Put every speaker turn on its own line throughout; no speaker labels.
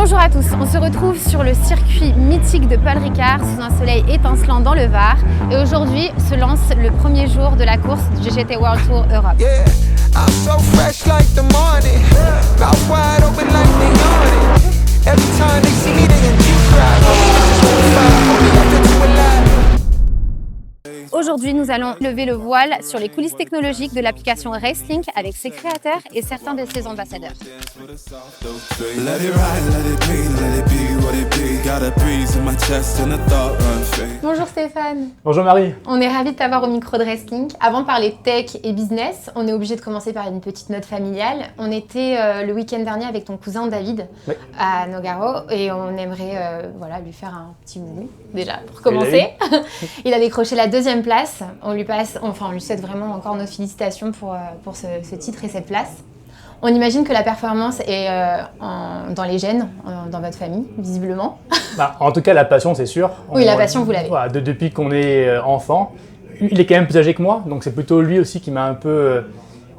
Bonjour à tous, on se retrouve sur le circuit mythique de Paul Ricard sous un soleil étincelant dans le Var et aujourd'hui se lance le premier jour de la course du GGT World Tour Europe. Yeah, I'm so fresh like the morning, mouth wide open like the yawning. Every time they see me they keep Aujourd'hui, nous allons lever le voile sur les coulisses technologiques de l'application Racelink avec ses créateurs et certains de ses ambassadeurs. Bonjour Stéphane.
Bonjour Marie.
On est ravis de t'avoir au micro de Racelink. Avant de parler tech et business, on est obligé de commencer par une petite note familiale. On était le week-end dernier avec ton cousin David à Nogaro et on aimerait lui faire un petit boubou déjà pour commencer. Il a décroché la deuxième place. On lui souhaite vraiment encore nos félicitations pour ce titre et cette place. On imagine que la performance est dans les gènes, dans votre famille, visiblement.
En tout cas, la passion, c'est sûr.
Oui, la passion, vous l'avez.
Voilà, depuis qu'on est enfant. Il est quand même plus âgé que moi, donc c'est plutôt lui aussi qui m'a un peu...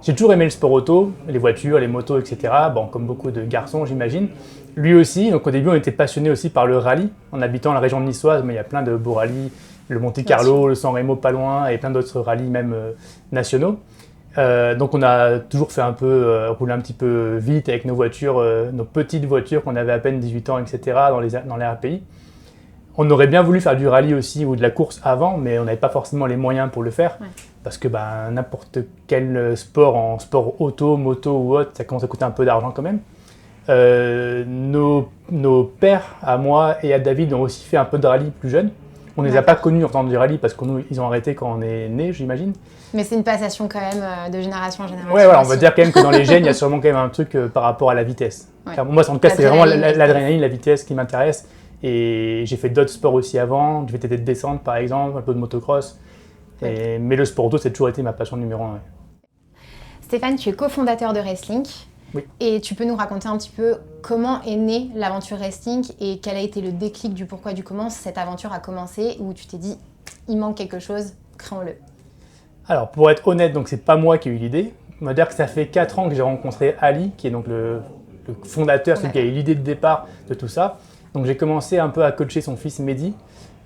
J'ai toujours aimé le sport auto, les voitures, les motos, etc. Bon, comme beaucoup de garçons, j'imagine. Lui aussi, donc au début, on était passionné aussi par le rallye. En habitant la région de niçoise, mais il y a plein de beaux rallyes. Le Monte Carlo, le San Remo pas loin, et plein d'autres rallyes même nationaux. Donc on a toujours fait rouler un petit peu vite avec nos voitures, nos petites voitures qu'on avait à peine 18 ans, etc. dans les RPI. On aurait bien voulu faire du rallye aussi ou de la course avant, mais on n'avait pas forcément les moyens pour le faire. Ouais. Parce que n'importe quel sport, en sport auto, moto ou autre, ça commence à coûter un peu d'argent quand même. Nos pères, à moi et à David, ont aussi fait un peu de rallye plus jeunes. On ne les a pas connus en faisant du rallye parce qu'ils ont arrêté quand on est né, j'imagine.
Mais c'est une passation quand même de génération en génération.
Ouais, voilà, on va dire quand même que dans les gènes, il y a sûrement quand même un truc par rapport à la vitesse. Ouais. Moi, en tout cas, c'est vraiment l'adrénaline, la vitesse qui m'intéresse. Et j'ai fait d'autres sports aussi avant. J'ai fait des descentes, par exemple, un peu de motocross. Ouais. Mais le sport auto, c'est toujours été ma passion numéro 1. Ouais.
Stéphane, tu es cofondateur de Racelink. Oui. Et tu peux nous raconter un petit peu comment est née l'aventure Racelink et quel a été le déclic du pourquoi du comment cette aventure a commencé, où tu t'es dit il manque quelque chose, créons-le.
Alors pour être honnête, donc c'est pas moi qui ai eu l'idée. On va dire que ça fait 4 ans que j'ai rencontré Ali, qui est donc le fondateur, celui qui a eu l'idée de départ de tout ça. Donc j'ai commencé un peu à coacher son fils Mehdi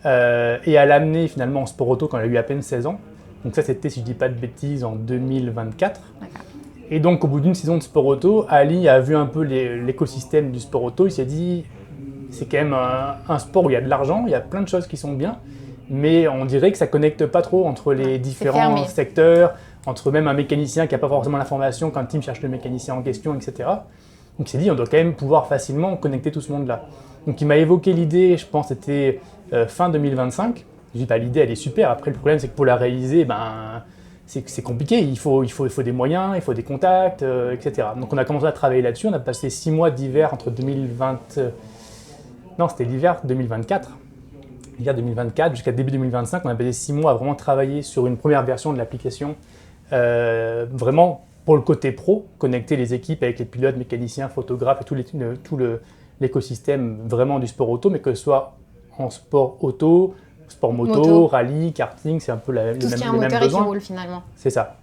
et à l'amener finalement en sport auto quand il a eu à peine 16 ans. Donc ça c'était, si je dis pas de bêtises, en 2024. D'accord. Et donc, au bout d'une saison de sport auto, Ali a vu un peu l'écosystème du sport auto. Il s'est dit, c'est quand même un sport où il y a de l'argent, il y a plein de choses qui sont bien, mais on dirait que ça ne connecte pas trop entre les différents secteurs, entre même un mécanicien qui n'a pas forcément l'information quand Tim cherche le mécanicien en question, etc. Donc, il s'est dit, on doit quand même pouvoir facilement connecter tout ce monde-là. Donc, il m'a évoqué l'idée, je pense que c'était fin 2025. Je dis, l'idée, elle est super. Après, le problème, c'est que pour la réaliser, c'est compliqué, il faut des moyens, il faut des contacts, etc. Donc on a commencé à travailler là-dessus, on a passé 6 mois d'hiver entre 2020... Non, c'était l'hiver 2024. L'hiver 2024 jusqu'à début 2025, on a passé 6 mois à vraiment travailler sur une première version de l'application, vraiment pour le côté pro, connecter les équipes avec les pilotes, mécaniciens, photographes et tout l'écosystème vraiment du sport auto, mais que ce soit en sport auto, sport moto, rallye, karting, c'est un peu les mêmes besoins. Tout ce qui est un moteur et qui roule finalement. C'est ça.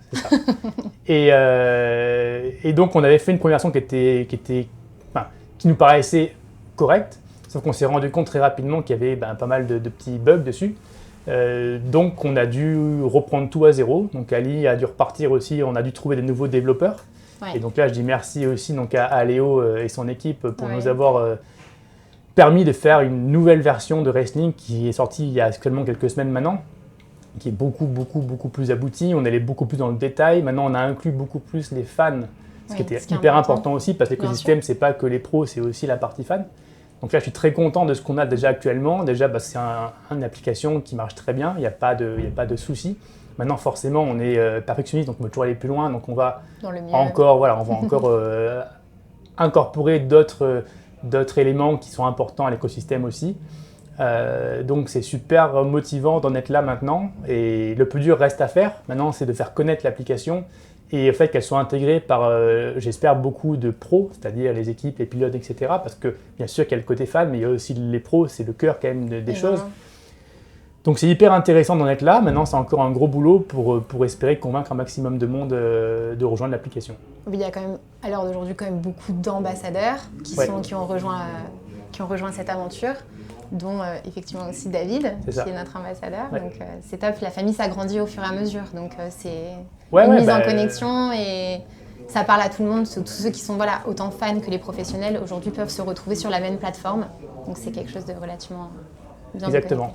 et donc on avait fait une première version qui nous paraissait correcte, sauf qu'on s'est rendu compte très rapidement qu'il y avait pas mal de petits bugs dessus. Donc on a dû reprendre tout à zéro. Donc Ali a dû repartir aussi, on a dû trouver des nouveaux développeurs. Ouais. Et donc là je dis merci aussi à Léo et son équipe pour nous avoir permis de faire une nouvelle version de Racelink qui est sortie il y a actuellement quelques semaines maintenant, qui est beaucoup plus aboutie. On allait beaucoup plus dans le détail. Maintenant, on a inclus beaucoup plus les fans, ce qui était hyper important aussi, parce que l'écosystème, c'est pas que les pros, c'est aussi la partie fan. Donc là, je suis très content de ce qu'on a déjà actuellement. Déjà, c'est une application qui marche très bien, il n'y a pas de soucis. Maintenant, forcément, on est perfectionniste, donc on peut toujours aller plus loin. Donc on va encore incorporer d'autres éléments qui sont importants à l'écosystème aussi. Donc c'est super motivant d'en être là maintenant et le plus dur reste à faire. Maintenant, c'est de faire connaître l'application et le fait qu'elle soit intégrée par, j'espère, beaucoup de pros, c'est-à-dire les équipes, les pilotes, etc. Parce que bien sûr qu'il y a le côté fan, mais il y a aussi les pros, c'est le cœur quand même des choses. Donc c'est hyper intéressant d'en être là. Maintenant, c'est encore un gros boulot pour espérer convaincre un maximum de monde de rejoindre l'application.
Il y a quand même, à l'heure d'aujourd'hui, quand même beaucoup d'ambassadeurs qui ont rejoint cette aventure, dont effectivement aussi David, qui est notre ambassadeur. Ouais. Donc c'est top, la famille s'agrandit au fur et à mesure. Donc c'est une mise en connexion et ça parle à tout le monde. Tous ceux qui sont autant fans que les professionnels aujourd'hui peuvent se retrouver sur la même plateforme. Donc c'est quelque chose de relativement bien.
Exactement.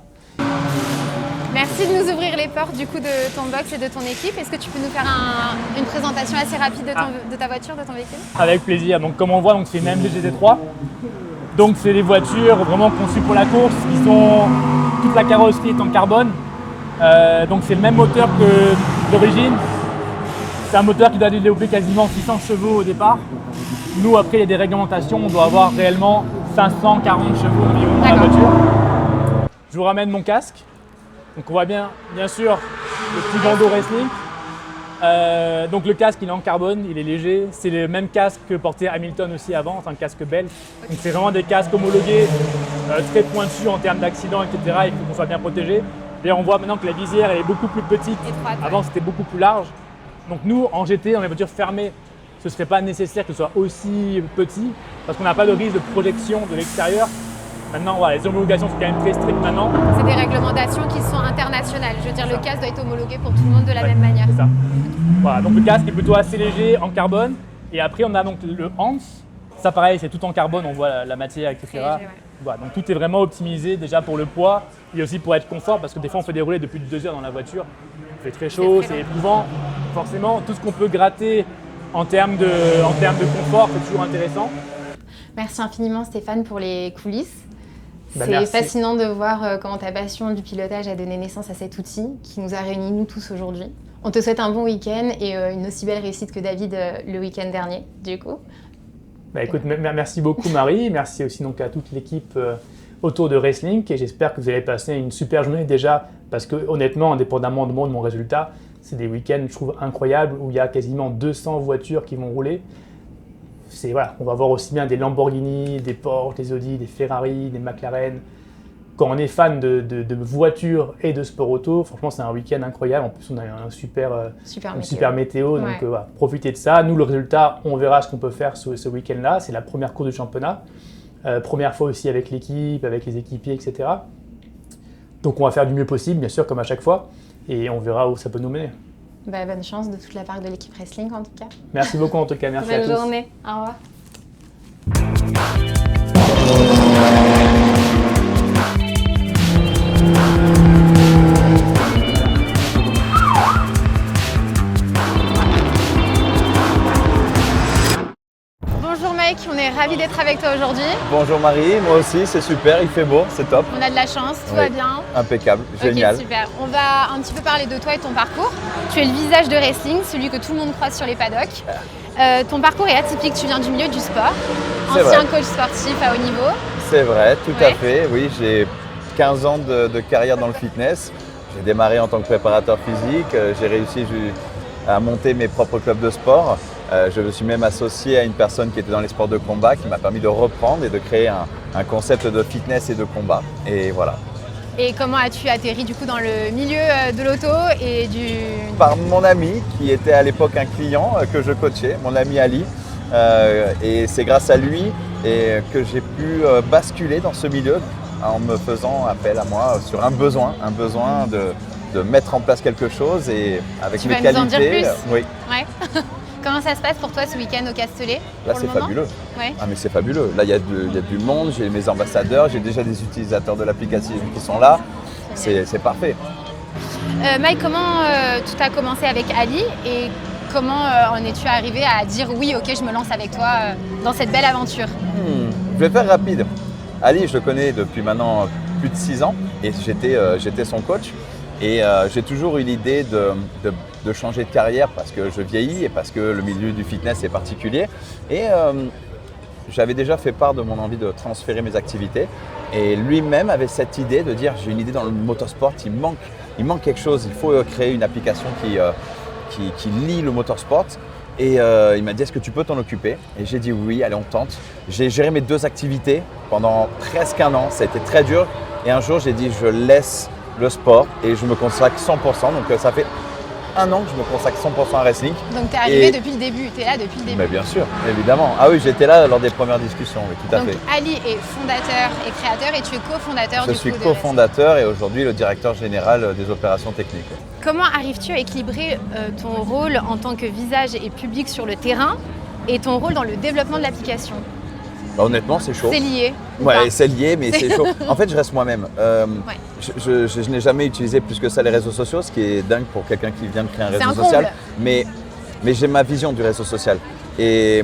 Merci de nous ouvrir les portes du coup de ton box et de ton équipe. Est-ce que tu peux nous faire une présentation assez rapide de ta voiture, de ton véhicule?
Avec plaisir. Donc comme on voit, c'est une AMG GT3. Donc c'est des voitures vraiment conçues pour la course. Toute la carrosserie est en carbone. Donc c'est le même moteur que d'origine. C'est un moteur qui doit développer quasiment 600 chevaux au départ. Nous, après, il y a des réglementations. On doit avoir réellement 540 chevaux environ dans la voiture. Je vous ramène mon casque. Donc on voit bien sûr le petit bandeau Wrestling. Donc le casque il est en carbone, il est léger. C'est le même casque que portait Hamilton aussi avant, c'est un casque belge. Donc c'est vraiment des casques homologués, très pointus en termes d'accidents, etc. Il faut qu'on soit bien protégé. D'ailleurs on voit maintenant que la visière elle est beaucoup plus petite. Avant c'était beaucoup plus large. Donc nous en GT, dans les voitures fermées, ce ne serait pas nécessaire que ce soit aussi petit parce qu'on n'a pas de risque de projection de l'extérieur. Maintenant, les homologations sont quand même très strictes maintenant.
C'est des réglementations qui sont internationales. Je veux dire, le casque doit être homologué pour tout le monde de la même manière.
C'est ça. Voilà, donc le casque est plutôt assez léger en carbone. Et après, on a donc le Hans. Ça, pareil, c'est tout en carbone. On voit la matière, etc. Léger, ouais. Voilà, donc tout est vraiment optimisé déjà pour le poids et aussi pour être confort parce que des fois, on peut dérouler depuis 2 heures dans la voiture. Il fait très chaud, c'est éprouvant. Forcément, tout ce qu'on peut gratter en termes de confort, c'est toujours intéressant.
Merci infiniment, Stéphane, pour les coulisses. C'est fascinant de voir comment ta passion du pilotage a donné naissance à cet outil qui nous a réunis nous tous aujourd'hui. On te souhaite un bon week-end et une aussi belle réussite que David le week-end dernier, du coup.
Écoute, merci beaucoup Marie, merci aussi donc à toute l'équipe autour de Wrestling et j'espère que vous allez passer une super journée déjà parce que honnêtement, indépendamment de mon résultat, c'est des week-ends je trouve incroyables où il y a quasiment 200 voitures qui vont rouler. On va voir aussi bien des Lamborghini, des Porsche, des Audi, des Ferrari, des McLaren. Quand on est fan de voitures et de sport auto, franchement, c'est un week-end incroyable. En plus, on a une super météo. Donc, profitez de ça. Nous, le résultat, on verra ce qu'on peut faire ce week-end-là. C'est la première course du championnat. Première fois aussi avec l'équipe, avec les équipiers, etc. Donc, on va faire du mieux possible, bien sûr, comme à chaque fois. Et on verra où ça peut nous mener.
Bonne chance de toute la part de l'équipe Wrestling en tout cas.
Merci beaucoup en tout cas, merci à tous.
Bonne journée, au revoir. Bonjour Mike, on est ravis d'être avec toi aujourd'hui.
Bonjour Marie, moi aussi, c'est super, il fait beau, c'est top.
On a de la chance, tout va bien.
Impeccable, génial.
Ok, super. On va un petit peu parler de toi et ton parcours. Tu es le visage de Wrestling, celui que tout le monde croise sur les paddocks. Ton parcours est atypique, tu viens du milieu du sport, ancien coach sportif à haut niveau.
C'est vrai, tout à fait, oui, j'ai 15 ans de carrière dans le fitness. J'ai démarré en tant que préparateur physique, j'ai réussi à monter mes propres clubs de sport. Je me suis même associé à une personne qui était dans les sports de combat qui m'a permis de reprendre et de créer un concept de fitness et de combat. Et voilà.
Et comment as-tu atterri du coup dans le milieu de l'auto et
Par mon ami qui était à l'époque un client que je coachais, mon ami Ali. Et c'est grâce à lui que j'ai pu basculer dans ce milieu en me faisant appel à moi sur un besoin de mettre en place quelque chose et avec mes qualités.
Tu vas nous en dire plus ?
Oui.
Ouais. Comment ça se passe pour toi ce week-end au Castellet?
Là, c'est fabuleux. Ouais. Ah, mais c'est fabuleux. Là, il y a du monde, j'ai mes ambassadeurs, j'ai déjà des utilisateurs de l'application qui sont là. C'est parfait.
Mike, comment tout a commencé avec Ali et comment en es-tu arrivé à dire oui, ok, je me lance avec toi dans cette belle aventure?
Je vais faire rapide. Ali, je le connais depuis maintenant plus de 6 ans et j'étais son coach. Et j'ai toujours eu l'idée de changer de carrière parce que je vieillis et parce que le milieu du fitness est particulier. Et j'avais déjà fait part de mon envie de transférer mes activités. Et lui-même avait cette idée de dire j'ai une idée dans le motorsport, il manque quelque chose, il faut créer une application qui lie le motorsport. Et il m'a dit est-ce que tu peux t'en occuper? Et j'ai dit oui, allez on tente. J'ai géré mes 2 activités pendant presque 1 an, ça a été très dur. Et un jour j'ai dit je laisse le sport et je me consacre 100%. Donc ça fait 1 an que je me consacre 100% à Wrestlink.
Donc tu es arrivé depuis le début, tu es là depuis le début.
Mais bien sûr, évidemment. Ah oui, j'étais là lors des premières discussions, oui, tout à fait.
Donc Ali est fondateur et créateur et tu es cofondateur
Je suis cofondateur et aujourd'hui le directeur général des opérations techniques.
Comment arrives-tu à équilibrer ton rôle en tant que visage et public sur le terrain et ton rôle dans le développement de l'application?
Bah, honnêtement, c'est chaud.
C'est lié.
Ouais, c'est lié, mais c'est chaud. En fait, je reste moi-même. Je n'ai jamais utilisé plus que ça les réseaux sociaux, ce qui est dingue pour quelqu'un qui vient de créer un réseau social. Mais j'ai ma vision du réseau social. Et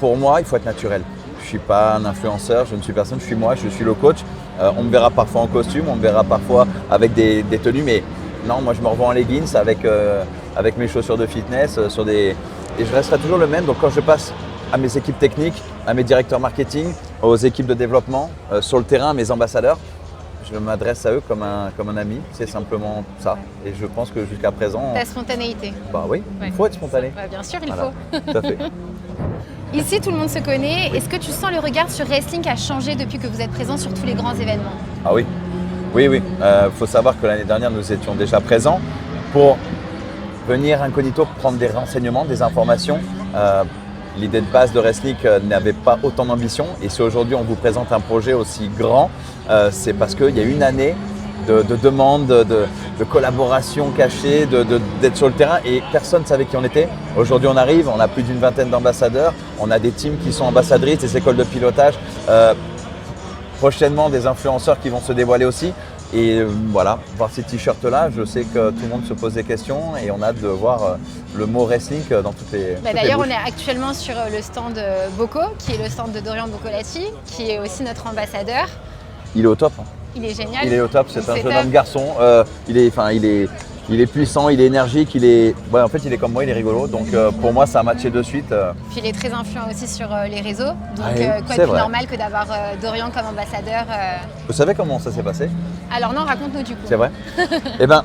pour moi, il faut être naturel. Je ne suis pas un influenceur, je ne suis personne, je suis moi, je suis le coach. On me verra parfois en costume, on me verra parfois avec des tenues, mais non, moi je me revois en leggings avec mes chaussures de fitness, et je resterai toujours le même. Donc quand je passe à mes équipes techniques, à mes directeurs marketing, aux équipes de développement, sur le terrain, à mes ambassadeurs, je m'adresse à eux comme un ami, c'est simplement ça. Et je pense que jusqu'à présent…
Ta spontanéité.
Bah oui, il faut être spontané.
Ouais, bien sûr, il faut.
Tout à fait.
Ici, tout le monde se connaît. Est-ce que tu sens le regard sur Wrestlink a changé depuis que vous êtes présent sur tous les grands événements?
Ah oui, oui. Faut savoir que l'année dernière, nous étions déjà présents pour venir incognito prendre des renseignements, des informations. L'idée de base de Wrestlink n'avait pas autant d'ambition et si aujourd'hui on vous présente un projet aussi grand, c'est parce qu'il y a une année de demandes, de collaboration cachée, d'être sur le terrain et personne ne savait qui on était. Aujourd'hui on arrive, on a plus d'une vingtaine d'ambassadeurs, on a des teams qui sont ambassadrices, des écoles de pilotage, prochainement des influenceurs qui vont se dévoiler aussi. Et voilà, voir ces t-shirts-là, je sais que tout le monde se pose des questions et on a hâte de voir le mot Wrestlink dans toutes les
D'ailleurs,
bouches.
On est actuellement sur le stand Bocco, qui est le stand de Dorian Boccolati, qui est aussi notre ambassadeur.
Il est au top. Hein.
Il est génial.
Il est au top, c'est un jeune homme garçon. Il est puissant, il est énergique, en fait il est comme moi, il est rigolo. Donc pour moi ça a matché de suite.
Puis il est très influent aussi sur les réseaux. Donc
oui,
quoi de plus normal que d'avoir Dorian comme ambassadeur.
Vous savez comment ça s'est passé?
Alors non, raconte-nous du coup.
C'est vrai. Eh bien,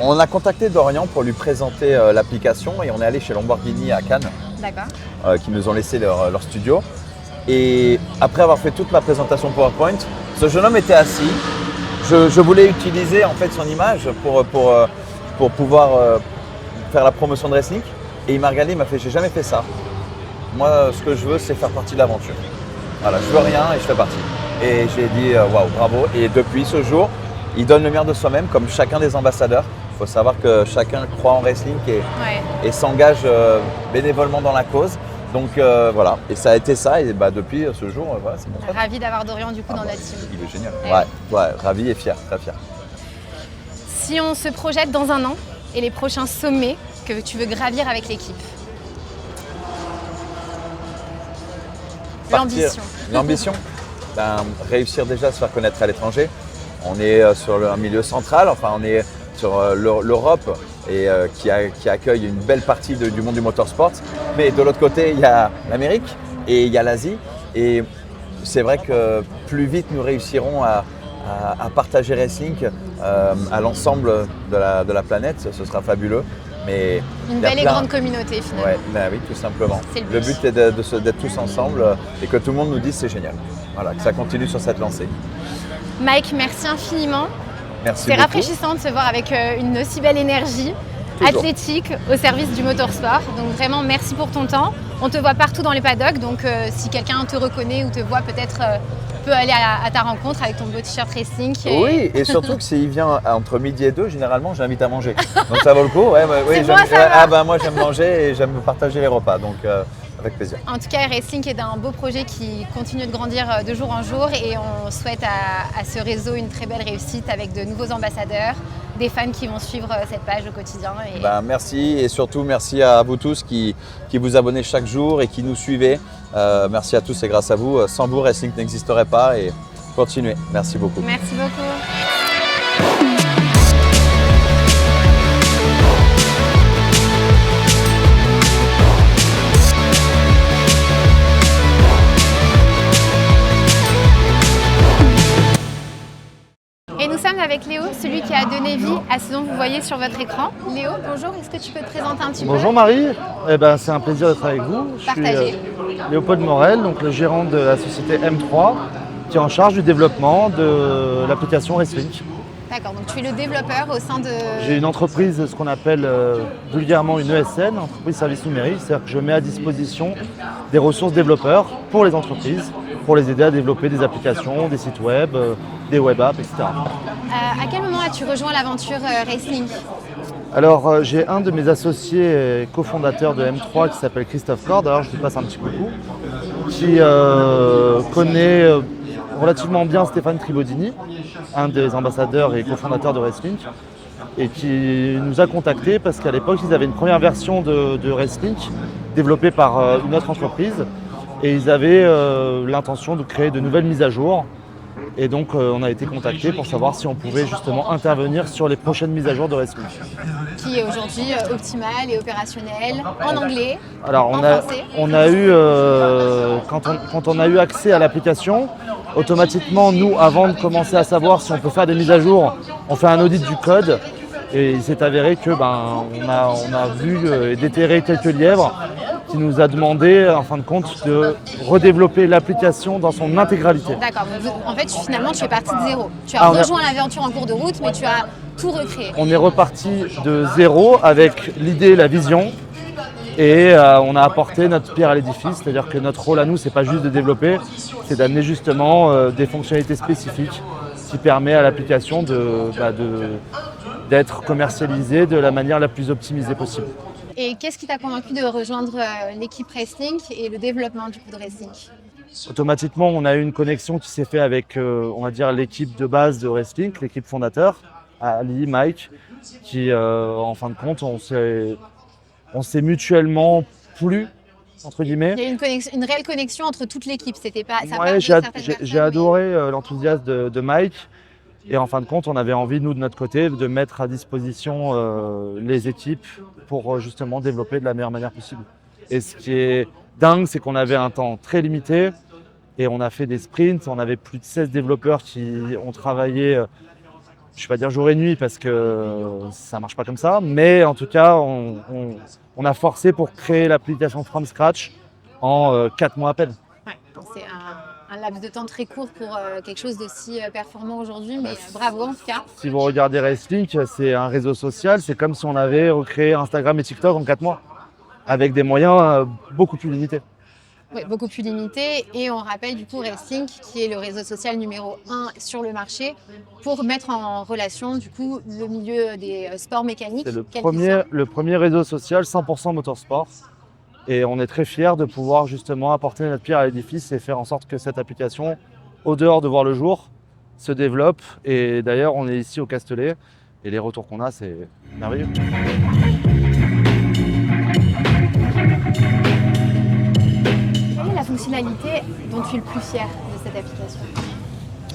on a contacté Dorian pour lui présenter l'application et on est allé chez Lamborghini à Cannes.
D'accord.
Qui nous ont laissé leur studio. Et après avoir fait toute ma présentation PowerPoint, ce jeune homme était assis. Je voulais utiliser en fait son image pour pouvoir faire la promotion de Wrestlink. Et il m'a regardé, il m'a fait « j'ai jamais fait ça. Moi, ce que je veux, c'est faire partie de l'aventure. Voilà, je veux rien et je fais partie. » Et j'ai dit « waouh, bravo ». Et depuis ce jour, il donne le meilleur de soi-même comme chacun des ambassadeurs. Il faut savoir que chacun croit en Wrestlink et s'engage bénévolement dans la cause. Donc voilà, et ça a été ça, et depuis ce jour, voilà, c'est mon frère.
Ravi d'avoir Dorian du coup dans notre team.
Il est génial. Ouais, ravi et fier, très fier.
Si on se projette dans 1 an et les prochains sommets que tu veux gravir avec l'équipe.
L'ambition réussir déjà à se faire connaître à l'étranger. On est sur un milieu central, enfin on est sur l'Europe et qui accueille une belle partie du monde du motorsport. Mais de l'autre côté, il y a l'Amérique et il y a l'Asie. Et c'est vrai que plus vite nous réussirons à partager Wrestlink à l'ensemble de la planète, ce sera fabuleux. Mais
une belle et grande communauté finalement.
Oui, tout simplement.
Le
but est d'être tous ensemble et que tout le monde nous dise c'est génial. Voilà, que ça continue sur cette lancée.
Mike, merci infiniment.
Merci
beaucoup. C'est rafraîchissant de se voir avec une aussi belle énergie, athlétique, au service du motorsport. Donc vraiment, merci pour ton temps. On te voit partout dans les paddocks, donc si quelqu'un te reconnaît ou te voit peut-être peut aller à ta rencontre avec ton beau t-shirt Wrestlink.
Oui, et surtout que s'il vient entre midi et 2, généralement j'invite à manger. Donc ça vaut le coup. Moi j'aime manger et j'aime partager les repas, donc avec plaisir.
En tout cas, Wrestlink est un beau projet qui continue de grandir de jour en jour et on souhaite à ce réseau une très belle réussite avec de nouveaux ambassadeurs, des fans qui vont suivre cette page au quotidien.
Merci et surtout merci à vous tous qui vous abonnez chaque jour et qui nous suivez. Merci à tous et grâce à vous. Sans vous, Wrestlink n'existerait pas et continuez. Merci beaucoup.
Merci beaucoup. Et nous sommes avec Léo, celui qui a donné vie à ce dont vous voyez sur votre écran. Léo, bonjour, est-ce que tu peux te présenter un petit peu?
Bonjour Marie, c'est un plaisir d'être avec vous.
Partagez.
Je suis Léopold Morel, donc le gérant de la société M3, qui est en charge du développement de l'application Wrestlink.
D'accord, donc tu es le développeur au sein de...
J'ai une entreprise, ce qu'on appelle vulgairement une ESN, entreprise service numérique, c'est-à-dire que je mets à disposition des ressources développeurs pour les entreprises, pour les aider à développer des applications, des sites web, des web apps, etc.
À quel moment as-tu rejoint l'aventure Racelink?
Alors j'ai un de mes associés cofondateurs de M3 qui s'appelle Christophe Cord, alors je lui passe un petit coucou, qui connaît relativement bien Stéphane Tribodini, un des ambassadeurs et cofondateurs de Racelink, et qui nous a contactés parce qu'à l'époque ils avaient une première version de Racelink développée par une autre entreprise et ils avaient l'intention de créer de nouvelles mises à jour. Et donc on a été contactés pour savoir si on pouvait justement intervenir sur les prochaines mises à jour de Racelink.
Qui est aujourd'hui optimale et opérationnelle, en anglais,
Alors
en français.
on a eu, quand on a eu accès à l'application, automatiquement nous, avant de commencer à savoir si on peut faire des mises à jour, on fait un audit du code. Et il s'est avéré que on a vu et déterré quelques lièvres qui nous a demandé en fin de compte de redévelopper l'application dans son intégralité.
D'accord, donc en fait finalement tu es parti de zéro. Tu as rejoint l'aventure en cours de route mais tu as tout recréé.
On est reparti de zéro avec l'idée, la vision et on a apporté notre pierre à l'édifice, c'est-à-dire que notre rôle à nous c'est pas juste de développer, c'est d'amener justement des fonctionnalités spécifiques qui permettent à l'application d'être commercialisée de la manière la plus optimisée possible.
Et qu'est-ce qui t'a convaincu de rejoindre l'équipe Racelink et le développement du coup de Racelink?
Automatiquement, on a eu une connexion qui s'est faite avec, on va dire, l'équipe de base de Racelink, l'équipe fondateur, Ali, Mike, qui, en fin de compte, on s'est mutuellement plu, entre guillemets.
Il y a une réelle connexion entre toute l'équipe, c'était pas...
Ouais, j'ai adoré l'enthousiasme de Mike. Et en fin de compte, on avait envie, nous, de notre côté, de mettre à disposition les équipes pour justement développer de la meilleure manière possible. Et ce qui est dingue, c'est qu'on avait un temps très limité et on a fait des sprints. On avait plus de 16 développeurs qui ont travaillé, je ne vais pas dire jour et nuit parce que ça ne marche pas comme ça, mais en tout cas, on a forcé pour créer l'application from scratch en 4 mois à peine.
Ouais, c'est un laps de temps très court pour quelque chose d'aussi performant aujourd'hui, mais bravo en tout cas.
Si vous regardez Racelink, c'est un réseau social, c'est comme si on avait recréé Instagram et TikTok en 4 mois, avec des moyens beaucoup plus limités.
Oui, beaucoup plus limités, et on rappelle du coup Racelink qui est le réseau social numéro 1 sur le marché pour mettre en relation du coup le milieu des sports mécaniques.
C'est le premier réseau social 100% motorsport. Et on est très fiers de pouvoir justement apporter notre pierre à l'édifice et faire en sorte que cette application, au dehors de voir le jour, se développe. Et d'ailleurs, on est ici au Castellet et les retours qu'on a, c'est merveilleux.
Quelle est la fonctionnalité dont tu es le plus fier de cette application?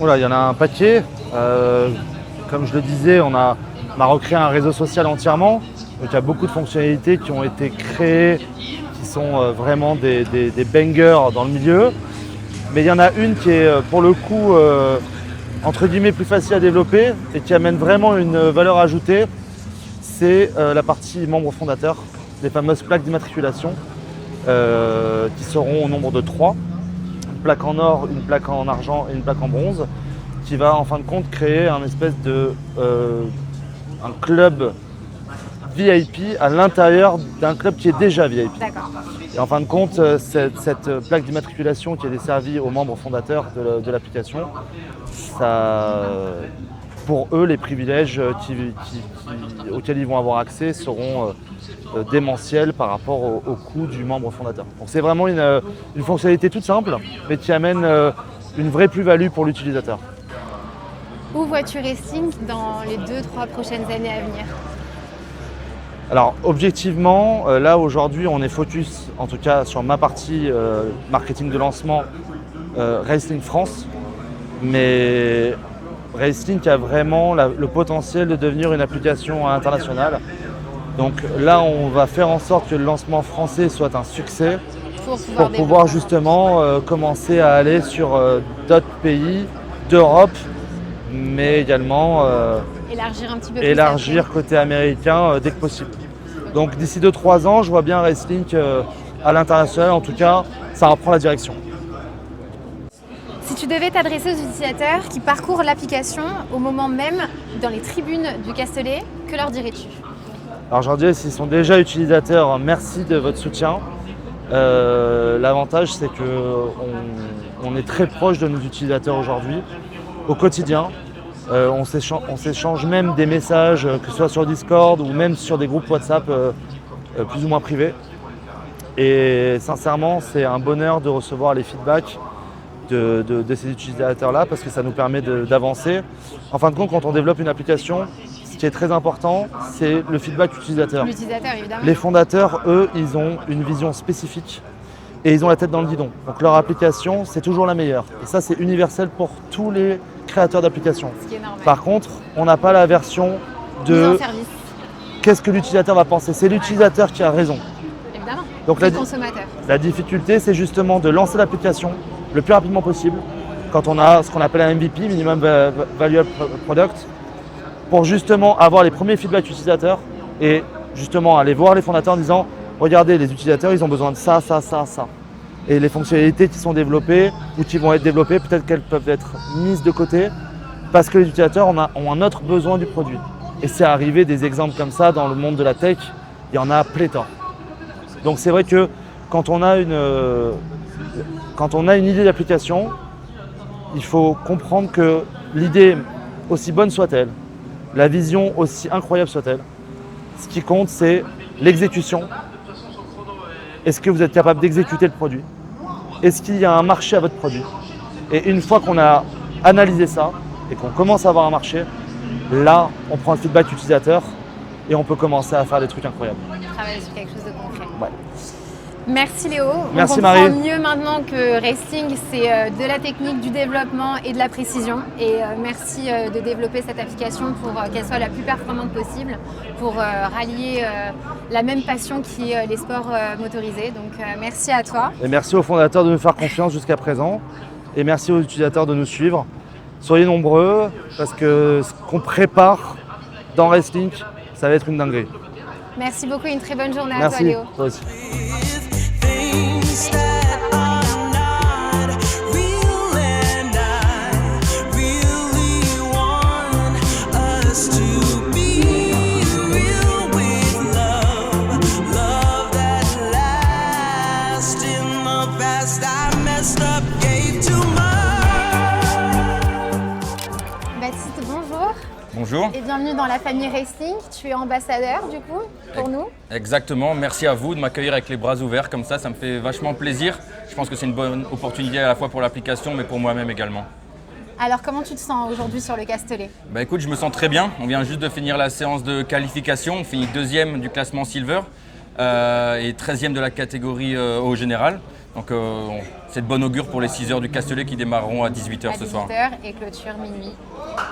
Voilà, il y en a un paquet. Comme je le disais, on a recréé un réseau social entièrement. Donc il y a beaucoup de fonctionnalités qui ont été créées, qui sont vraiment des bangers dans le milieu. Mais il y en a une qui est pour le coup entre guillemets plus facile à développer et qui amène vraiment une valeur ajoutée. C'est la partie membres fondateurs, les fameuses plaques d'immatriculation qui seront au nombre de 3. Une plaque en or, une plaque en argent et une plaque en bronze, qui va en fin de compte créer un espèce de un club VIP à l'intérieur d'un club qui est déjà VIP.
D'accord.
Et en fin de compte, cette plaque d'immatriculation qui est desservie aux membres fondateurs de l'application, ça, pour eux, les privilèges auxquels ils vont avoir accès seront démentiels par rapport au coût du membre fondateur. Donc c'est vraiment une fonctionnalité toute simple, mais qui amène une vraie plus-value pour l'utilisateur.
Où vois-tu Racelink dans les 2-3 prochaines années à venir?
Alors objectivement, là aujourd'hui on est focus, en tout cas sur ma partie marketing de lancement, Racelink France, mais Racelink a vraiment le potentiel de devenir une application internationale. Donc là on va faire en sorte que le lancement français soit un succès pour pouvoir justement commencer à aller sur d'autres pays d'Europe, mais également
élargir un petit peu
plus côté américain dès que possible. Donc d'ici 2-3 ans, je vois bien Racelink à l'international, en tout cas, ça reprend la direction.
Si tu devais t'adresser aux utilisateurs qui parcourent l'application au moment même dans les tribunes du Castellet, que leur dirais-tu?
Alors je leur dirais, s'ils sont déjà utilisateurs, merci de votre soutien. L'avantage, c'est qu'on est très proche de nos utilisateurs aujourd'hui, au quotidien. On s'échange même des messages, que ce soit sur Discord ou même sur des groupes WhatsApp plus ou moins privés. Et sincèrement, c'est un bonheur de recevoir les feedbacks de ces utilisateurs-là parce que ça nous permet d'avancer. En fin de compte, quand on développe une application, ce qui est très important, c'est le feedback utilisateur.
L'utilisateur, évidemment.
Les fondateurs, eux, ils ont une vision spécifique et ils ont la tête dans le guidon. Donc leur application, c'est toujours la meilleure. Et ça, c'est universel pour tous les créateurs d'applications.
Ce qui est normal.
Par contre, on n'a pas la version
Mise en
de
service,
qu'est-ce que l'utilisateur va penser. C'est l'utilisateur qui a raison.
évidemment.
Donc
Le consommateur.
la difficulté, c'est justement de lancer l'application le plus rapidement possible quand on a ce qu'on appelle un MVP, Minimum Valuable Product, pour justement avoir les premiers feedbacks utilisateurs et justement aller voir les fondateurs en disant regardez, les utilisateurs, ils ont besoin de ça, ça, ça, ça. Et les fonctionnalités qui sont développées ou qui vont être développées, peut-être qu'elles peuvent être mises de côté parce que les utilisateurs ont un autre besoin du produit. Et c'est arrivé des exemples comme ça dans le monde de la tech, il y en a pléthore. Donc c'est vrai que quand on a une idée d'application, il faut comprendre que l'idée, aussi bonne soit-elle, la vision aussi incroyable soit-elle, ce qui compte c'est l'exécution. Est-ce que vous êtes capable d'exécuter le produit? Est-ce qu'il y a un marché à votre produit? Et une fois qu'on a analysé ça et qu'on commence à avoir un marché, là on prend le feedback utilisateur et on peut commencer à faire des trucs incroyables.
Travailler sur quelque chose de concret.
Ouais.
Merci Léo.
Merci
on comprend
Marie.
mieux maintenant que Resting, c'est de la technique, du développement et de la précision. Et merci de développer cette application pour qu'elle soit la plus performante possible, pour rallier la même passion qui est les sports motorisés. Donc merci à toi.
Et merci aux fondateurs de nous faire confiance jusqu'à présent. Et merci aux utilisateurs de nous suivre. Soyez nombreux parce que ce qu'on prépare dans Restlink, ça va être une dinguerie.
Merci beaucoup, une très bonne journée à
Merci.
toi Léo.
Toi aussi.
Things that are not real, and I really want us to be real with love, love that lasts. In the past I messed up, gave too much.
Baptiste, bonjour
Bonjour.
et bienvenue dans la famille Resting. Tu es ambassadeur du coup pour nous.
Exactement, merci à vous de m'accueillir avec les bras ouverts comme ça me fait vachement plaisir. Je pense que c'est une bonne opportunité à la fois pour l'application mais pour moi-même également.
Alors comment tu te sens aujourd'hui sur le Castellet?
Bah écoute, je me sens très bien, on vient juste de finir la séance de qualification, on finit 2e du classement Silver et 13e de la catégorie au général. Donc c'est de bon augure pour les 6 heures du Castellet qui démarreront à 18h ce soir.
18h et clôture minuit.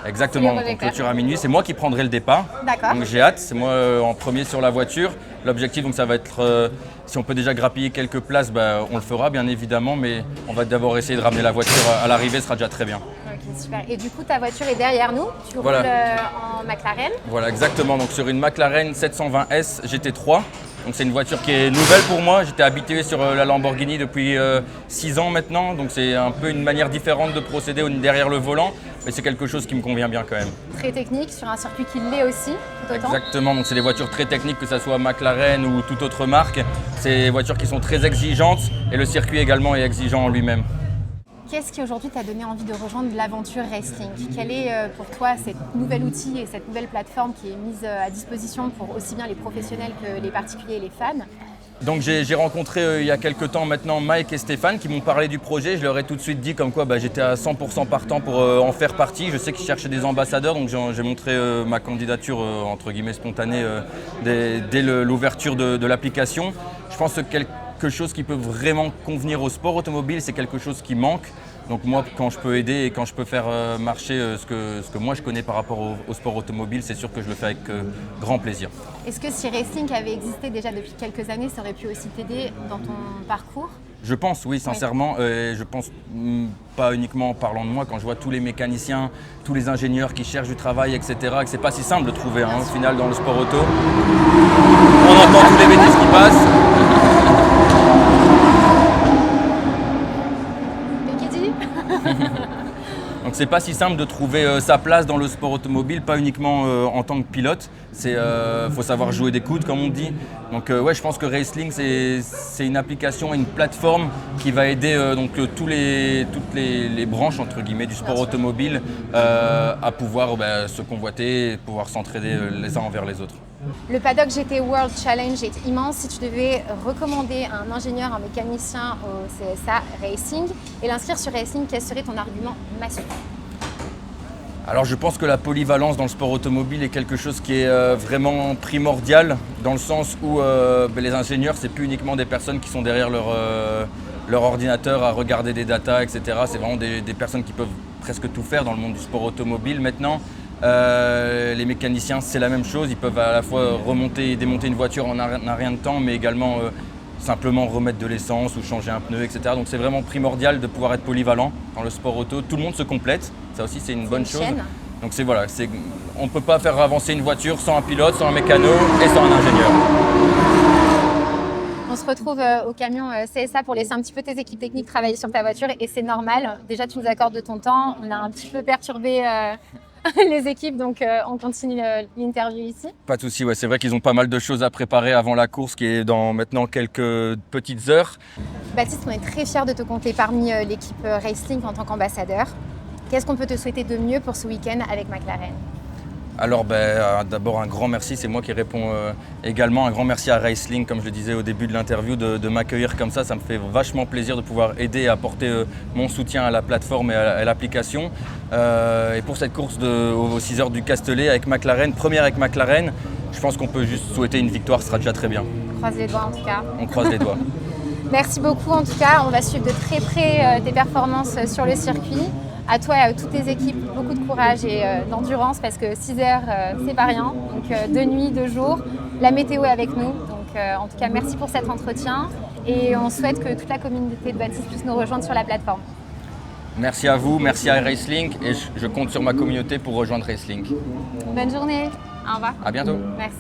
Exactement,
C'est le
donc on
projecteur.
clôture à minuit, c'est moi qui prendrai le départ.
D'accord.
Donc j'ai hâte, c'est moi en premier sur la voiture. L'objectif donc ça va être, si on peut déjà grappiller quelques places, bah, on le fera bien évidemment, mais on va d'abord essayer de ramener la voiture à l'arrivée, ce sera déjà très bien.
Ok, super. Et du coup, ta voiture est derrière nous. Tu
Voilà.
roules en McLaren.
Voilà exactement, donc sur une McLaren 720S GT3. Donc c'est une voiture qui est nouvelle pour moi, j'étais habitué sur la Lamborghini depuis 6 ans maintenant, donc c'est un peu une manière différente de procéder derrière le volant, mais c'est quelque chose qui me convient bien quand même.
Très technique, sur un circuit qui l'est aussi, tout autant.
Exactement, donc c'est des voitures très techniques, que ce soit McLaren ou toute autre marque. C'est des voitures qui sont très exigeantes et le circuit également est exigeant en lui-même.
Qu'est-ce qui aujourd'hui t'a donné envie de rejoindre l'aventure Restlink? Quel est pour toi cet nouvel outil et cette nouvelle plateforme qui est mise à disposition pour aussi bien les professionnels que les particuliers et les fans?
Donc j'ai rencontré il y a quelques temps maintenant Mike et Stéphane qui m'ont parlé du projet. Je leur ai tout de suite dit comme quoi j'étais à 100% partant pour en faire partie. Je sais qu'ils cherchaient des ambassadeurs, donc j'ai montré ma candidature entre guillemets spontanée dès l'ouverture de l'application. Je pense que quelque chose qui peut vraiment convenir au sport automobile, c'est quelque chose qui manque. Donc moi, quand je peux aider et quand je peux faire marcher ce que moi je connais par rapport au sport automobile, c'est sûr que je le fais avec grand plaisir.
Est-ce que si Restlink avait existé déjà depuis quelques années, ça aurait pu aussi t'aider dans ton parcours?
Je pense, oui, sincèrement. Je pense pas uniquement en parlant de moi, quand je vois tous les mécaniciens, tous les ingénieurs qui cherchent du travail, etc., que c'est pas si simple de trouver au final dans le sport auto. On entend tous les bêtises qui passent.
Et qui dit
Donc c'est pas si simple de trouver sa place dans le sport automobile, pas uniquement en tant que pilote. Faut savoir jouer des coudes comme on dit. Donc ouais, je pense que Racelink c'est une application, une plateforme qui va aider toutes les branches entre guillemets du sport automobile à pouvoir se convoiter, pouvoir s'entraider les uns envers les autres.
Le Paddock GT World Challenge est immense. Si tu devais recommander un ingénieur, un mécanicien au CSA Racing et l'inscrire sur Racing, quel serait ton argument massif?
Alors je pense que la polyvalence dans le sport automobile est quelque chose qui est vraiment primordial dans le sens où les ingénieurs, c'est plus uniquement des personnes qui sont derrière leur ordinateur à regarder des datas, etc. C'est vraiment des personnes qui peuvent presque tout faire dans le monde du sport automobile maintenant. Les mécaniciens, c'est la même chose. Ils peuvent à la fois remonter et démonter une voiture en un rien de temps, mais également simplement remettre de l'essence ou changer un pneu, etc. Donc c'est vraiment primordial de pouvoir être polyvalent dans le sport auto. Tout le monde se complète, ça aussi c'est une bonne chose. Donc on ne peut pas faire avancer une voiture sans un pilote, sans un mécano et sans un ingénieur.
On se retrouve au camion CSA pour laisser un petit peu tes équipes techniques travailler sur ta voiture et c'est normal. Déjà tu nous accordes de ton temps, on a un petit peu perturbé les équipes, donc on continue l'interview ici.
Pas de souci, ouais, c'est vrai qu'ils ont pas mal de choses à préparer avant la course qui est dans maintenant quelques petites heures.
Baptiste, on est très fiers de te compter parmi l'équipe Racelink en tant qu'ambassadeur. Qu'est-ce qu'on peut te souhaiter de mieux pour ce week-end avec McLaren?
Alors d'abord un grand merci, c'est moi qui réponds également. Un grand merci à Racelink, comme je le disais au début de l'interview, de m'accueillir comme ça. Ça me fait vachement plaisir de pouvoir aider et apporter mon soutien à la plateforme et à l'application. Et pour cette course aux 6 heures du Castellet avec McLaren, première avec McLaren, je pense qu'on peut juste souhaiter une victoire, ce sera déjà très bien.
On croise les doigts en tout cas.
On croise les doigts.
Merci beaucoup en tout cas, on va suivre de très près tes performances sur le circuit. À toi et à toutes tes équipes, beaucoup de courage et d'endurance parce que 6 heures, c'est pas rien. Donc 2 nuits, 2 jours, la météo est avec nous. Donc en tout cas, merci pour cet entretien et on souhaite que toute la communauté de Baptiste puisse nous rejoindre sur la plateforme.
Merci à vous, merci à Racelink et je compte sur ma communauté pour rejoindre Racelink.
Bonne journée, au revoir.
À bientôt.
Merci.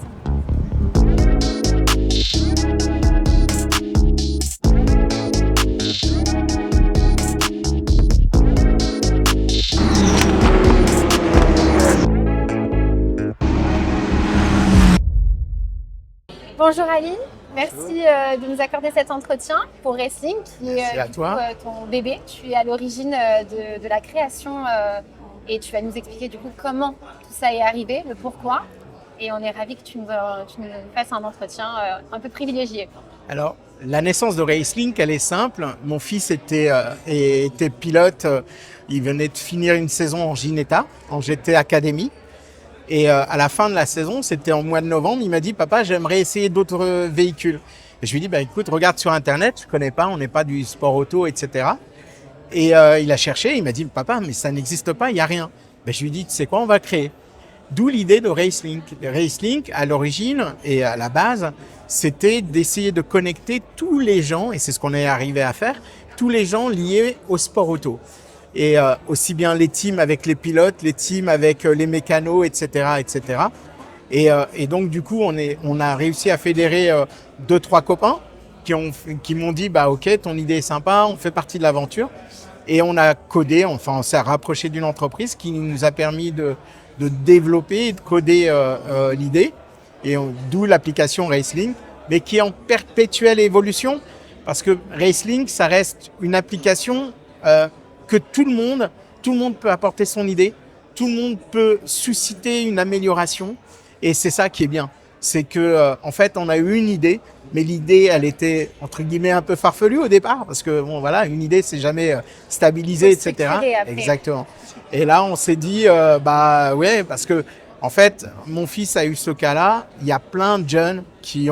Bonjour Ali, merci de nous accorder cet entretien pour Racelink qui est ton bébé. Tu es à l'origine de la création et tu vas nous expliquer du coup comment tout ça est arrivé, le pourquoi. Et on est ravis que tu nous fasses un entretien un peu privilégié.
Alors, la naissance de Racelink, elle est simple. Mon fils était pilote, il venait de finir une saison en Ginetta, en GT Academy. Et à la fin de la saison, c'était en mois de novembre, il m'a dit « Papa, j'aimerais essayer d'autres véhicules ». Et je lui ai dit « Écoute, regarde sur Internet, je connais pas, on n'est pas du sport auto, etc. » Et il a cherché, il m'a dit « Papa, mais ça n'existe pas, il n'y a rien ». Je lui ai dit « Tu sais quoi, on va créer ». D'où l'idée de Racelink. Racelink, à l'origine et à la base, c'était d'essayer de connecter tous les gens, et c'est ce qu'on est arrivé à faire, tous les gens liés au sport auto. Et aussi bien les teams avec les pilotes, les teams avec les mécanos, etc., etc. Et donc du coup, on a réussi à fédérer 2-3 copains qui m'ont dit bah ok, ton idée est sympa, on fait partie de l'aventure. Et on a codé, enfin on s'est rapproché d'une entreprise qui nous a permis de développer et de coder l'idée. Et d'où l'application Racelink, mais qui est en perpétuelle évolution parce que Racelink, ça reste une application que tout le monde peut apporter son idée, tout le monde peut susciter une amélioration et c'est ça qui est bien. C'est que en fait, on a eu une idée, mais l'idée, elle était entre guillemets un peu farfelue au départ parce que bon voilà, une idée c'est jamais stabilisé, etc. Exactement. Et là, on s'est dit bah ouais, parce que en fait, mon fils a eu ce cas-là. Il y a plein de jeunes qui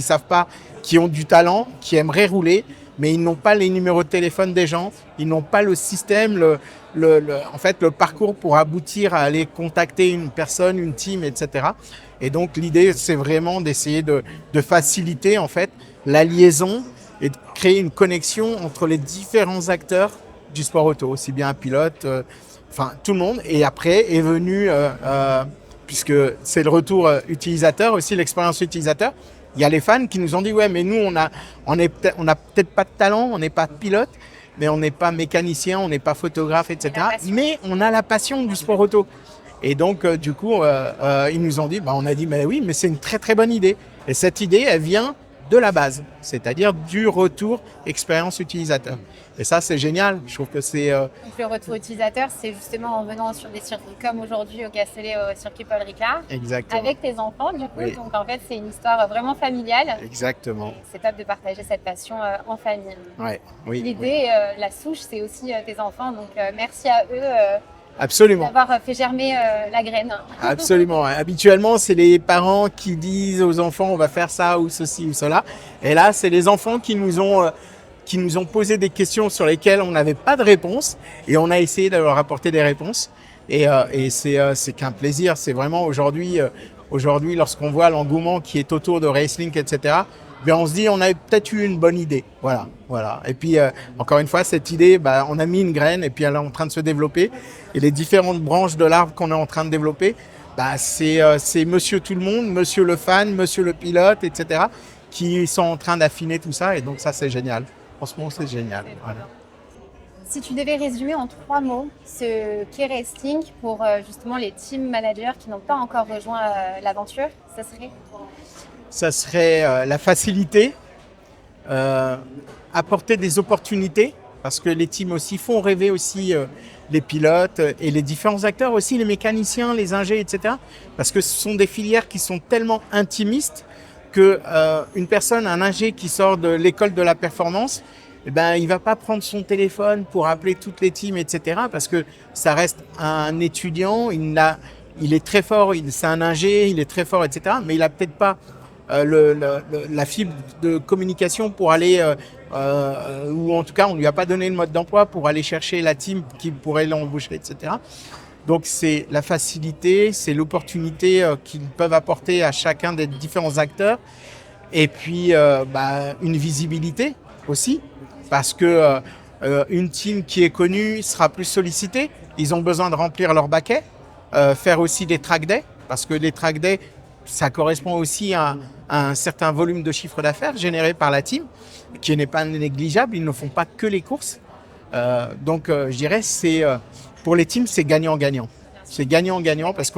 savent pas, qui ont du talent, qui aimeraient rouler, mais ils n'ont pas les numéros de téléphone des gens, ils n'ont pas le système, en fait, le parcours pour aboutir à aller contacter une personne, une team, etc. Et donc, l'idée, c'est vraiment d'essayer de faciliter, en fait, la liaison et de créer une connexion entre les différents acteurs du sport auto, aussi bien un pilote, enfin, tout le monde. Et après est venu, puisque c'est le retour utilisateur, aussi l'expérience utilisateur, il y a les fans qui nous ont dit « Ouais, mais nous, on a peut-être pas de talent, on n'est pas de pilote. mais on n'est pas mécanicien, on n'est pas photographe, etc.
Et la passion.
Mais on a la passion du sport auto. Et donc, du coup, ils nous ont dit, on a dit, mais oui, mais c'est une très très bonne idée. Et cette idée, elle vient de la base, c'est-à-dire du retour expérience utilisateur. Et ça, c'est génial. Je trouve que c'est...
Donc le retour utilisateur, c'est justement en venant sur des circuits comme aujourd'hui au Castellet, au circuit Paul Ricard,
Exactement.
avec tes enfants du coup.
Oui.
Donc en fait, c'est une histoire vraiment familiale.
Exactement.
C'est top de partager cette passion en famille.
Ouais, oui. oui.
L'idée, la souche, c'est aussi tes enfants. Donc merci à eux
Absolument.
d'avoir fait germer la graine.
Absolument. Habituellement, c'est les parents qui disent aux enfants on va faire ça ou ceci ou cela. Et là, c'est les enfants qui nous ont posé des questions sur lesquelles on n'avait pas de réponse et on a essayé de leur apporter des réponses. Et c'est qu'un plaisir. C'est vraiment aujourd'hui, lorsqu'on voit l'engouement qui est autour de Racelink, etc., bien on se dit on a peut-être eu une bonne idée. Voilà. Et puis encore une fois, cette idée, on a mis une graine et puis elle est en train de se développer. Et les différentes branches de l'arbre qu'on est en train de développer, c'est Monsieur tout le monde, Monsieur le fan, Monsieur le pilote, etc., qui sont en train d'affiner tout ça. Et donc ça, c'est génial. Franchement, c'est génial. Voilà.
Si tu devais résumer en 3 mots ce qu'est Racelink pour justement les team managers qui n'ont pas encore rejoint l'aventure, ça serait?
Ça serait la facilité, apporter des opportunités, parce que les teams aussi font rêver aussi les pilotes et les différents acteurs aussi, les mécaniciens, les ingés, etc. Parce que ce sont des filières qui sont tellement intimistes que une personne, un ingé qui sort de l'école de la performance, il va pas prendre son téléphone pour appeler toutes les teams, etc. Parce que ça reste un étudiant, il est très fort, c'est un ingé, il est très fort, etc. Mais il a peut-être pas la fibre de communication pour aller, ou en tout cas on lui a pas donné le mode d'emploi pour aller chercher la team qui pourrait l'embaucher, etc. Donc c'est la facilité, c'est l'opportunité qu'ils peuvent apporter à chacun des différents acteurs, et puis une visibilité aussi, parce que une team qui est connue sera plus sollicitée. Ils ont besoin de remplir leur baquet, faire aussi des track days, parce que les track days, ça correspond aussi à un certain volume de chiffre d'affaires généré par la team, qui n'est pas négligeable. Ils ne font pas que les courses. Donc, je dirais, pour les teams, c'est gagnant-gagnant. C'est gagnant-gagnant parce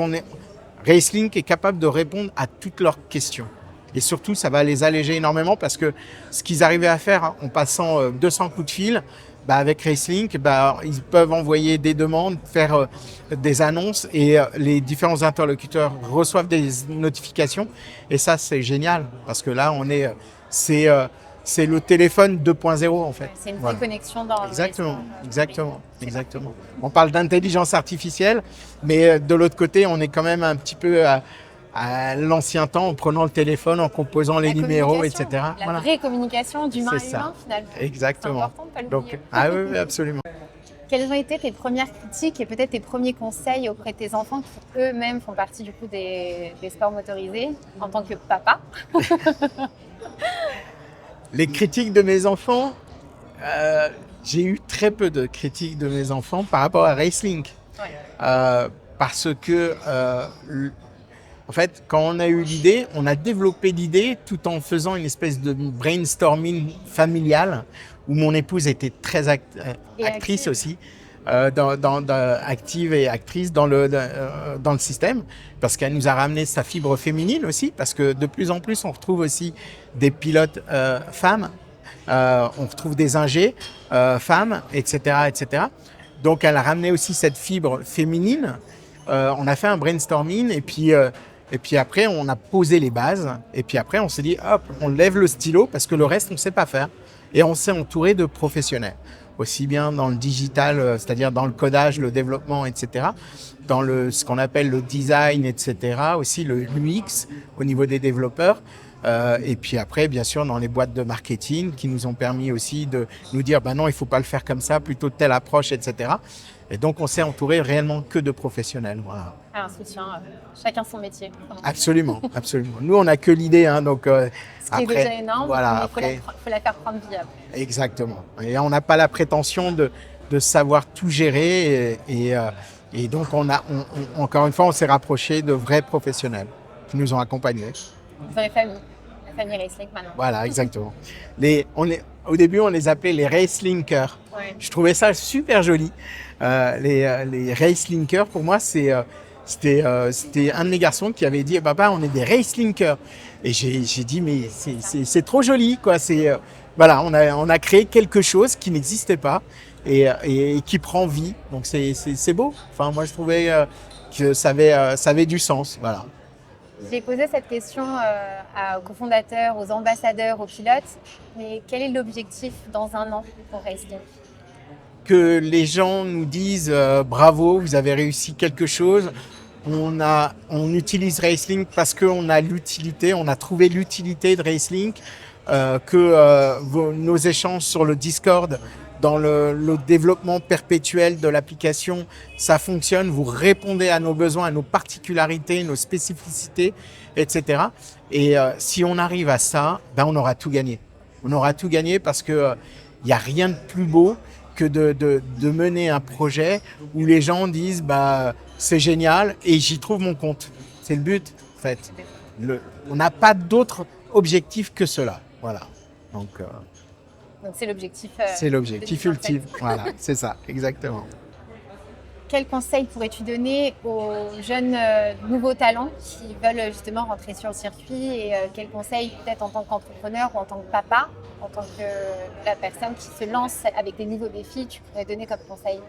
Racelink est capable de répondre à toutes leurs questions. Et surtout, ça va les alléger énormément parce que ce qu'ils arrivaient à faire en passant 200 coups de fil, avec Racelink, ils peuvent envoyer des demandes, faire des annonces et les différents interlocuteurs reçoivent des notifications. Et ça, c'est génial parce que là, c'est le téléphone 2.0 en fait.
C'est une vraie connexion dans
Exactement. On parle d'intelligence artificielle, mais de l'autre côté, on est quand même un petit peu à l'ancien temps, en prenant le téléphone, en composant les numéros, etc.
La vraie communication d'humain à humain, finalement.
Exactement.
C'est important de pas l'oublier.
Oui, absolument.
Quelles ont été tes premières critiques et peut-être tes premiers conseils auprès de tes enfants qui eux-mêmes font partie du coup des sports motorisés en tant que papa?
Les critiques de mes enfants, j'ai eu très peu de critiques de mes enfants par rapport à Racelink. Ouais. Parce que en fait, quand on a eu l'idée, on a développé l'idée tout en faisant une espèce de brainstorming familial où mon épouse était très actrice aussi, active et actrice dans le système, parce qu'elle nous a ramené sa fibre féminine aussi, parce que de plus en plus, on retrouve aussi des pilotes femmes, on retrouve des ingés femmes, etc., etc. Donc, elle a ramené aussi cette fibre féminine. On a fait un brainstorming et puis après, on a posé les bases. Et puis après, on s'est dit, hop, on lève le stylo parce que le reste, on ne sait pas faire. Et on s'est entouré de professionnels, aussi bien dans le digital, c'est-à-dire dans le codage, le développement, etc., dans ce qu'on appelle le design, etc., aussi le UX au niveau des développeurs. Et puis après, bien sûr, dans les boîtes de marketing qui nous ont permis aussi de nous dire, non, il ne faut pas le faire comme ça, plutôt telle approche, etc. Et donc, on s'est entouré réellement que de professionnels. Voilà.
Un soutien, chacun son métier.
Absolument. Nous, on n'a que l'idée. Donc,
ce qui est déjà énorme,
voilà,
mais il faut la faire prendre viable.
Exactement. Et on n'a pas la prétention de savoir tout gérer. Et donc, encore une fois, on s'est rapproché de vrais professionnels qui nous ont accompagnés.
Vraie famille. famille Racelink maintenant.
Voilà, exactement. Au début, on les appelait les Racelinkers.
Ouais.
Je trouvais ça super joli. Les Racelinkers, pour moi, c'était un de mes garçons qui avait dit, papa, on est des Racelinkers. Et j'ai dit, mais c'est trop joli, quoi. Voilà, on a créé quelque chose qui n'existait pas et qui prend vie. Donc c'est beau. Enfin, moi, je trouvais que ça avait du sens. Voilà.
J'ai posé cette question aux cofondateurs, aux ambassadeurs, aux pilotes. Mais quel est l'objectif dans un an pour Racelink?
Que les gens nous disent bravo, vous avez réussi quelque chose. On utilise Racelink parce qu'on a l'utilité, on a trouvé l'utilité de Racelink, nos échanges sur le Discord, dans le développement perpétuel de l'application, ça fonctionne. Vous répondez à nos besoins, à nos particularités, nos spécificités, etc. Et si on arrive à ça, ben on aura tout gagné. On aura tout gagné parce que il y a rien de plus beau que de mener un projet où les gens disent bah c'est génial et j'y trouve mon compte. C'est le but en fait. On n'a pas d'autre objectif que cela. Voilà. Donc
c'est l'objectif.
C'est l'objectif
de
ultime. Voilà, c'est ça, exactement.
Quel conseil pourrais-tu donner aux jeunes nouveaux talents qui veulent justement rentrer sur le circuit et quel conseil peut-être en tant qu'entrepreneur ou en tant que papa, en tant que la personne qui se lance avec des nouveaux défis, tu pourrais donner comme conseil?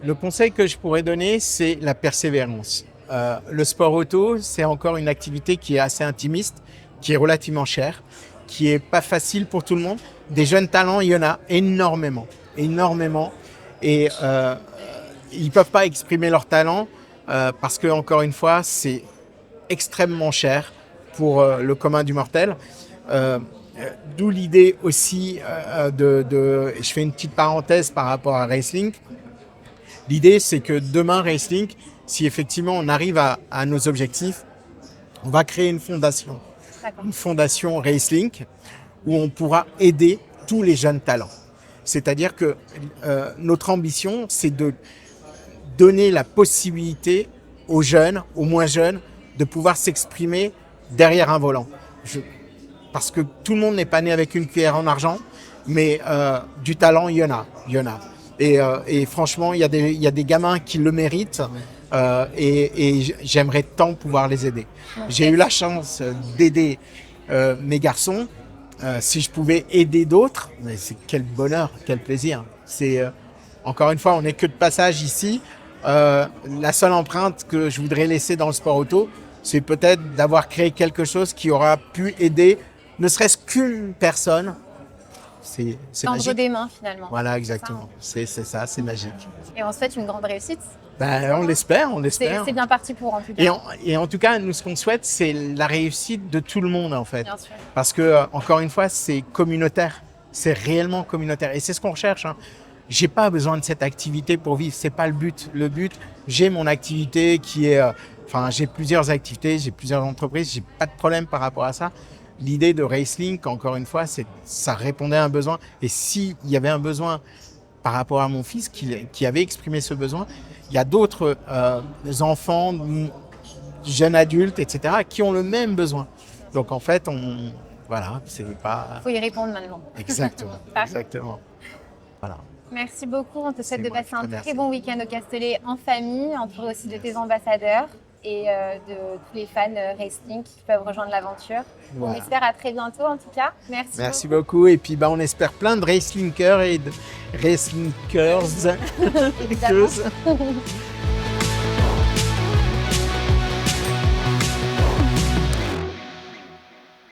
Le conseil que je pourrais donner, c'est la persévérance. Le sport auto, c'est encore une activité qui est assez intimiste, qui est relativement chère, qui est pas facile pour tout le monde. Des jeunes talents, il y en a énormément, énormément. Et ils peuvent pas exprimer leur talent parce que, encore une fois, c'est extrêmement cher pour le commun du mortel. D'où l'idée aussi je fais une petite parenthèse par rapport à Racelink. L'idée, c'est que demain, Racelink, si effectivement on arrive à nos objectifs, on va créer une fondation. Une fondation Racelink où on pourra aider tous les jeunes talents. C'est-à-dire que notre ambition, c'est de donner la possibilité aux jeunes, aux moins jeunes, de pouvoir s'exprimer derrière un volant. Parce que tout le monde n'est pas né avec une cuillère en argent, mais du talent, il y en a. Et franchement, il y a des gamins qui le méritent. Et j'aimerais tant pouvoir les aider. J'ai eu la chance d'aider mes garçons. Si je pouvais aider d'autres, mais c'est quel bonheur, quel plaisir. Encore une fois, on n'est que de passage ici. La seule empreinte que je voudrais laisser dans le sport auto, c'est peut-être d'avoir créé quelque chose qui aura pu aider, ne serait-ce qu'une personne. C'est magique.
Des mains finalement.
Voilà, exactement. C'est ça, c'est magique.
Et on souhaite une grande réussite.
Ben, on l'espère.
C'est bien parti pour en tout cas.
Et en tout cas, nous, ce qu'on souhaite, c'est la réussite de tout le monde, en fait.
Bien sûr.
Parce que, encore une fois, c'est communautaire. C'est réellement communautaire. Et c'est ce qu'on recherche. J'ai pas besoin de cette activité pour vivre. C'est pas le but. Le but, j'ai mon activité qui est... j'ai plusieurs activités, j'ai plusieurs entreprises. J'ai pas de problème par rapport à ça. L'idée de Racelink, encore une fois, ça répondait à un besoin. Et s'il y avait un besoin par rapport à mon fils qui avait exprimé ce besoin, il y a d'autres enfants, jeunes adultes, etc., qui ont le même besoin. Donc en fait, c'est pas...
Il faut y répondre maintenant.
Exactement, exactement. Voilà.
Merci beaucoup. On te souhaite de passer un
Merci.
très bon week-end au Castellet en famille, entouré aussi de tes ambassadeurs et de tous les fans Racelink qui peuvent rejoindre l'aventure.
Voilà.
On espère à très bientôt en tout cas.
Merci beaucoup. Et puis on espère plein de Racelinkers et de Racelinkers.
Évidemment.